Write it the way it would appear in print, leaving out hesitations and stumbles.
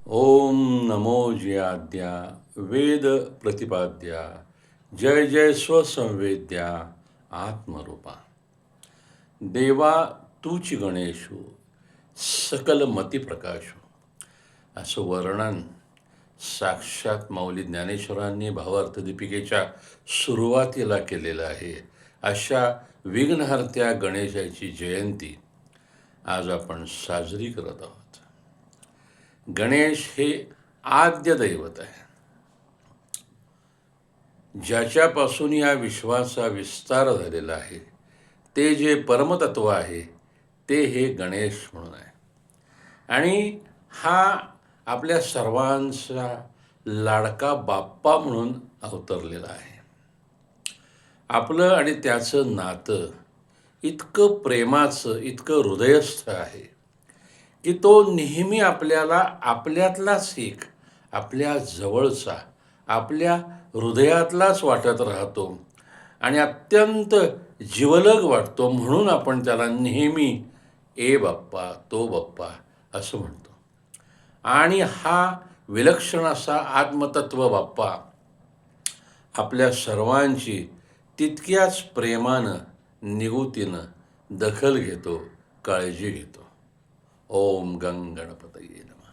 ओम नमो जयाद्या वेद प्रतिपाद्या जय जय स्वसंवेद्या आत्मरूपा देवा तूच गणेशू सकल मतिप्रकाशू असं वर्णन साक्षात माऊली ज्ञानेश्वरांनी भावार्थदीपिकेच्या सुरुवातीला केलेलं आहे. अशा विघ्नहर्त्या गणेशाची जयंती आज आपण साजरी करत आहोत. गणेश हे आद्य दैवत आहे. ज्याच्यापासून या विश्वाचा विस्तार झालेला आहे ते जे परमतत्व आहे ते हे गणेश म्हणून आहे. आणि हा आपल्या सर्वांचा लाडका बाप्पा म्हणून अवतरलेला आहे. आपलं आणि त्याचं नातं इतकं प्रेमाचं, इतकं हृदयस्थ आहे की तो नेहमी आपल्याला आपल्यातलाच एक, आपल्या जवळचा, आपल्या हृदयातलाच वाटत राहतो आणि अत्यंत जिवलग वाटतो. म्हणून आपण त्याला नेहमी ए बाप्पा, तो बाप्पा असं म्हणतो. आणि हा विलक्षण असा आत्मतत्व बाप्पा आपल्या सर्वांची तितक्याच प्रेमानं, निगुतीनं दखल घेतो, काळजी घेतो. ओम गंग गणपतये नमः.